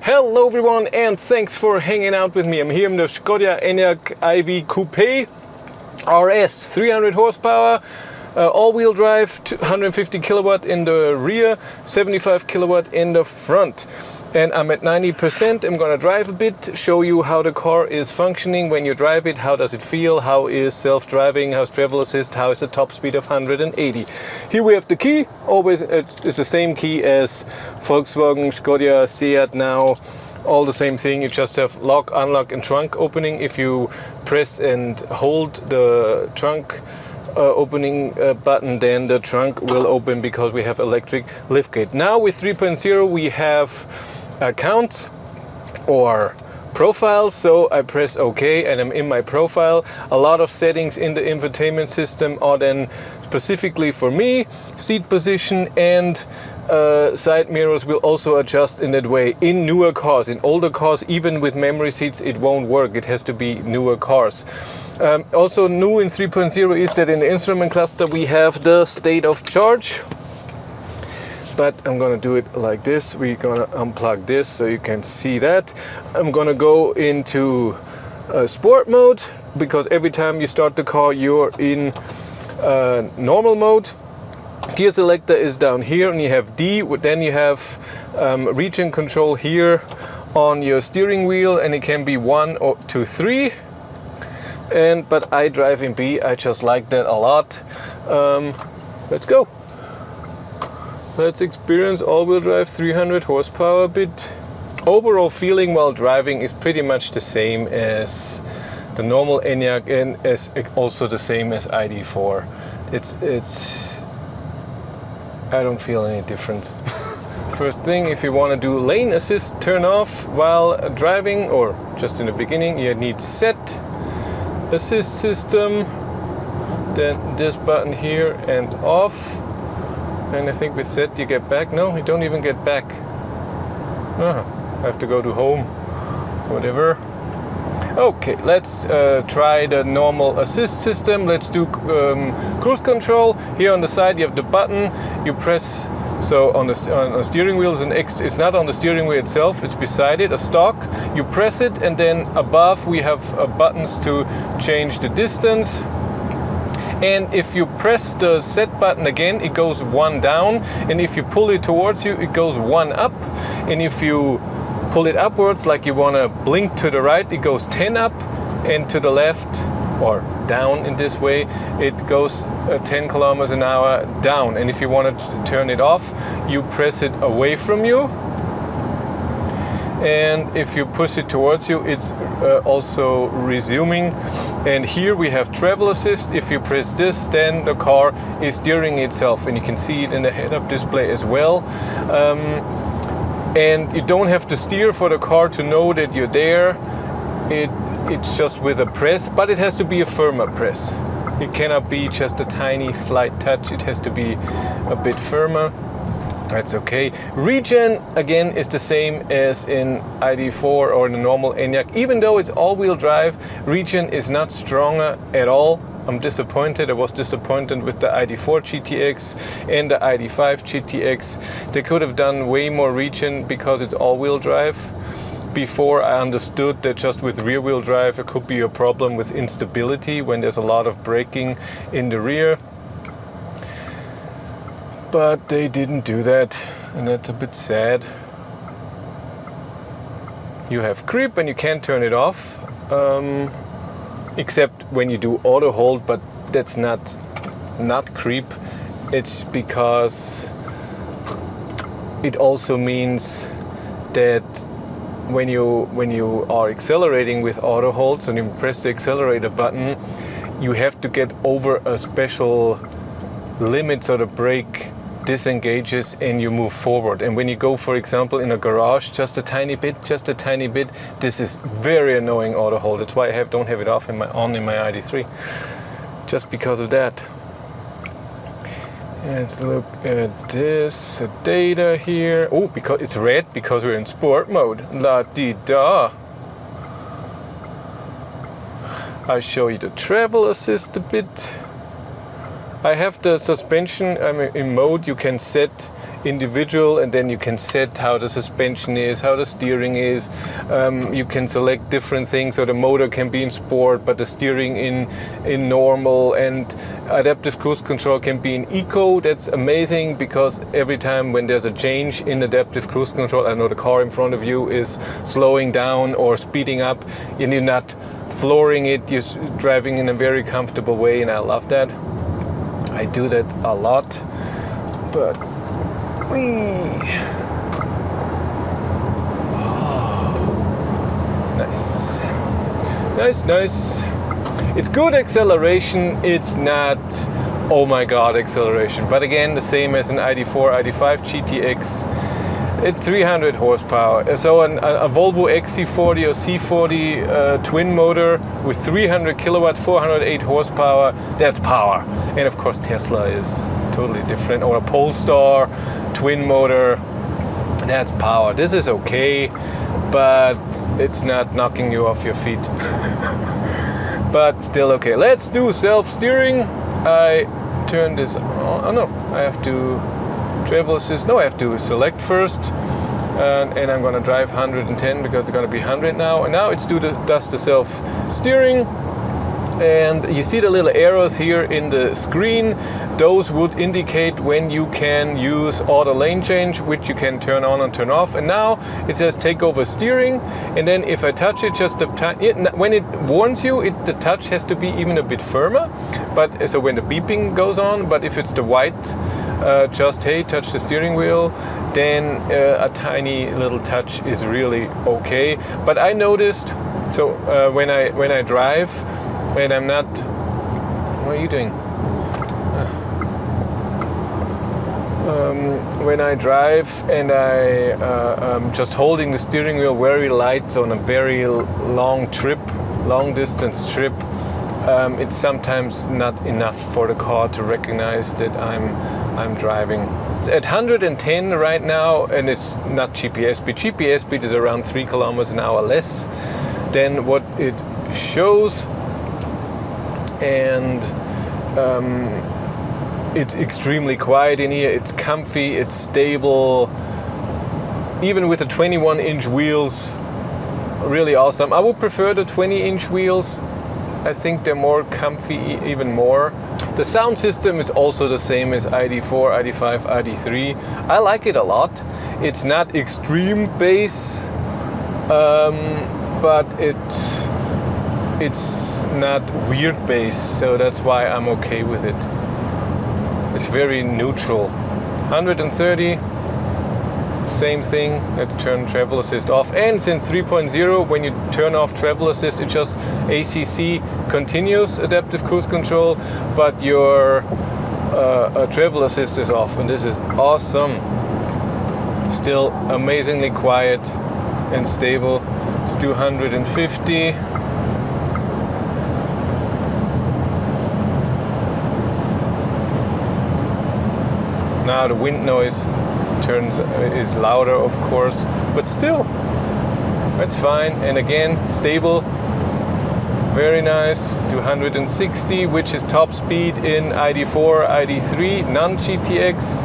Hello everyone and thanks for hanging out with me. I'm here in the Skoda Enyaq Coupe RS, 300 horsepower, all-wheel drive, 150 kilowatt in the rear, 75 kilowatt in the front. And I'm at 90%. I'm gonna drive a bit, show you how the car is functioning when you drive it, how does it feel, how is self-driving, how's travel assist, how is the top speed of 180. Here we have the key, always it's the same key as Volkswagen, Skoda, Seat now, all the same thing. You just have lock, unlock and trunk opening. If you press and hold the trunk opening button, then the trunk will open because we have electric liftgate. Now with 3.0 we have accounts or profile, so I press OK and I'm in my profile. A lot of settings in the infotainment system are then specifically for me. Seat position and side mirrors will also adjust in that way in newer cars. In older cars, even with memory seats, it won't work. It has to be newer cars. Also new in 3.0 is that in the instrument cluster we have the state of charge. But I'm gonna do it like this. We're gonna unplug this so you can see that. I'm gonna go into sport mode because every time you start the car you're in normal mode. Gear selector is down here and you have D. Then you have region control here on your steering wheel and it can be 1 or 2, 3. But I drive in B. I just like that a lot. Let's go. Let's experience all-wheel drive, 300 horsepower bit. Overall feeling while driving is pretty much the same as the normal Enyaq and as also the same as ID4. It's I don't feel any difference. First thing, if you want to do lane assist turn off while driving or just in the beginning, you need set assist system, then this button here and off. And I think with set you get back. No, you don't even get back. I have to go to home, whatever. Okay, let's try the normal assist system. Let's do cruise control. Here on the side you have the button. You press, so on the steering wheel is it's not on the steering wheel itself, it's beside it, a stalk. You press it and then above we have buttons to change the distance. And if you press the set button again, it goes 1 down. And if you pull it towards you, it goes 1 up. And if you pull it upwards, like you want to blink to the right, it goes 10 up. And to the left, or down in this way, it goes 10 kilometers an hour down. And if you want to turn it off, you press it away from you. And if you push it towards you, it's also resuming. And here we have travel assist. If you press this, then the car is steering itself, and you can see it in the head-up display as well. And you don't have to steer for the car to know that you're there. It's just with a press, but it has to be a firmer press. It cannot be just a tiny slight touch. It has to be a bit firmer. That's okay. Regen again is the same as in ID4 or the normal Enyaq. Even though it's all-wheel drive, regen is not stronger at all. I'm disappointed. I was disappointed with the ID4 GTX and the ID5 GTX. They could have done way more regen because it's all-wheel drive. Before I understood that just with rear-wheel drive it could be a problem with instability when there's a lot of braking in the rear. But they didn't do that, and that's a bit sad. You have creep and you can't turn it off, except when you do auto hold, but that's not creep. It's because it also means that when you are accelerating with auto hold, so you press the accelerator button, you have to get over a special limit so the brake disengages and you move forward. And when you go, for example, in a garage just a tiny bit, this is very annoying auto hold. That's why I don't have it off in my ID3, just because of that. Let's look at this data here. Oh, because it's red because we're in sport mode. La-di-da. I show you the travel assist a bit. I have the suspension in mode. You can set individual, and then you can set how the suspension is, how the steering is. You can select different things, so the motor can be in sport, but the steering in normal, and adaptive cruise control can be in eco. That's amazing, because every time when there's a change in adaptive cruise control, I know the car in front of you is slowing down or speeding up, and you're not flooring it, you're driving in a very comfortable way, and I love that. I do that a lot, but nice, nice, nice. It's good acceleration. It's not, oh my god, acceleration. But again, the same as an ID4, ID5 GTX. It's 300 horsepower. So a Volvo XC40 or C40 twin motor with 300 kilowatt, 408 horsepower, that's power. And of course Tesla is totally different. Or a Polestar twin motor, that's power. This is okay, but it's not knocking you off your feet. But still okay. Let's do self-steering. I turn this on. Oh no, I have to travel assist. No, I have to select first, and I'm gonna drive 110 because it's gonna be 100 now. And now it's does the self-steering, and you see the little arrows here in the screen. Those would indicate when you can use auto lane change, which you can turn on and turn off. And now it says take over steering, and then if I touch it, just when it warns you, the touch has to be even a bit firmer. But so when the beeping goes on, but if it's the white, just hey, touch the steering wheel, then a tiny little touch is really okay. But I noticed, so when I drive, and I'm not, what are you doing? When I drive and I'm just holding the steering wheel very light on a very long distance trip, it's sometimes not enough for the car to recognize that I'm driving. It's at 110 right now, and it's not GPS speed. GPS speed is around 3 kilometers an hour less than what it shows, and it's extremely quiet in here. It's comfy, it's stable, even with the 21-inch wheels. Really awesome. I would prefer the 20-inch wheels. I think they're more comfy, even more. The sound system is also the same as ID4, ID5, ID3. I like it a lot. It's not extreme bass, but it's not weird bass, so that's why I'm okay with it. It's very neutral. 130, same thing. Let's turn travel assist off. And since 3.0, when you turn off travel assist, it just ACC continuous adaptive cruise control, but your travel assist is off, and this is awesome. Still amazingly quiet and stable. Let's do 150. Now the wind noise is louder, of course, but still, that's fine. And again, stable, very nice. 260, which is top speed in ID4, ID3, non-GTX.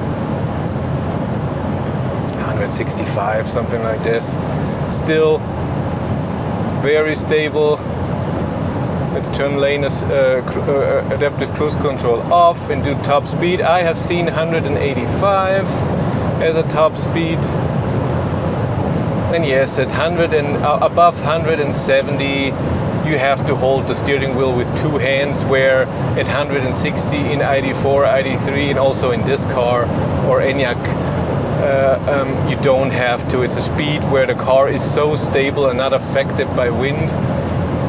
165, something like this. Still very stable. Let's turn lane adaptive cruise control off and do top speed. I have seen 185 as a top speed. And yes, at 100 and above 170, you have to hold the steering wheel with two hands, where at 160 in ID4, ID3, and also in this car or Enyaq, you don't have to. It's a speed where the car is so stable and not affected by wind.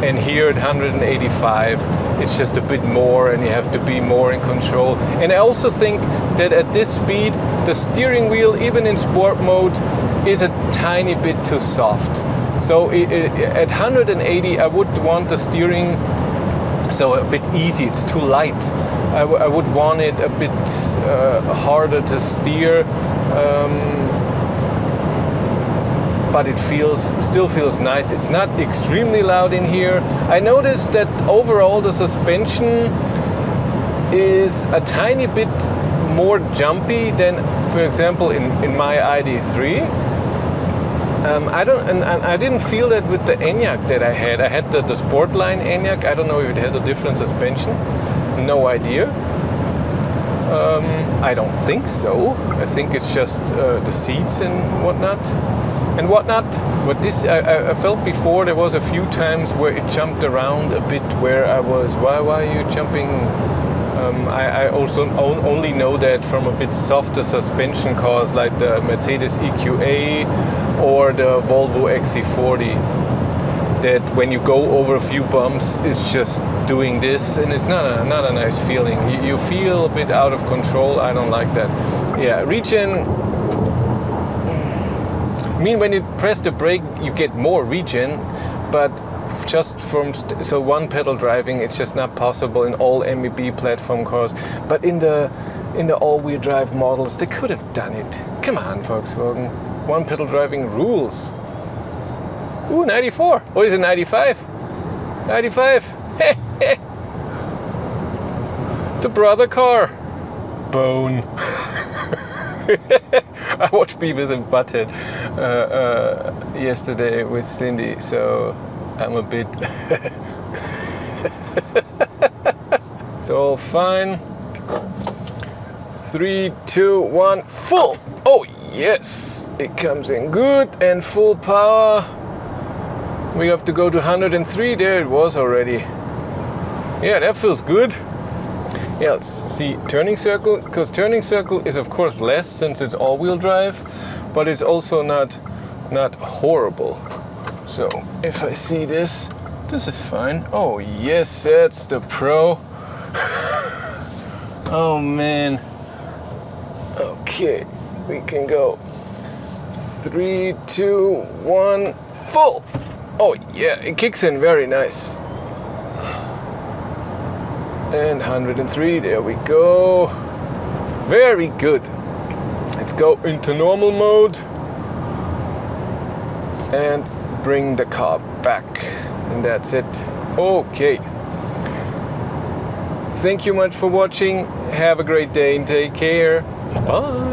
And here at 185, it's just a bit more, and you have to be more in control. And I also think that at this speed, the steering wheel, even in sport mode, is a tiny bit too soft. So at 180, I would want the steering so a bit easy. It's too light. I would want it a bit harder to steer. But it still feels nice. It's not extremely loud in here. I noticed that overall the suspension is a tiny bit more jumpy than, for example, in my ID3. I didn't feel that with the Enyaq that I had. I had the Sportline Enyaq. I don't know if it has a different suspension. No idea. I don't think so. I think it's just the seats and whatnot. But this, I felt before there was a few times where it jumped around a bit, where I was, why are you jumping? I also only know that from a bit softer suspension cars like the Mercedes EQA or the Volvo XC40, that when you go over a few bumps, it's just doing this, and it's not a nice feeling. You feel a bit out of control. I don't like that. Yeah, regen. I mean, when you press the brake, you get more regen, but just from so one pedal driving, it's just not possible in all MEB platform cars. But in the all-wheel drive models, they could have done it. Come on, Volkswagen. One pedal driving rules. Ooh, 94. Or is it 95? 95. The brother car. Bone. I watched Beavis and Butthead yesterday with Cindy, so I'm a bit... It's all fine. 3, 2, 1, full! Oh yes! It comes in good and full power. We have to go to 103. There it was already. Yeah, that feels good. Yeah, let's see turning circle, because turning circle is of course less since it's all-wheel drive, but it's also not horrible. So if I see this is fine. Oh yes, that's the Pro. Oh man. Okay, we can go 3, 2, 1, full. Oh yeah, it kicks in very nice. And 103, there we go. Very good. Let's go into normal mode and bring the car back. And that's it. Okay. Thank you much for watching. Have a great day and take care. Bye.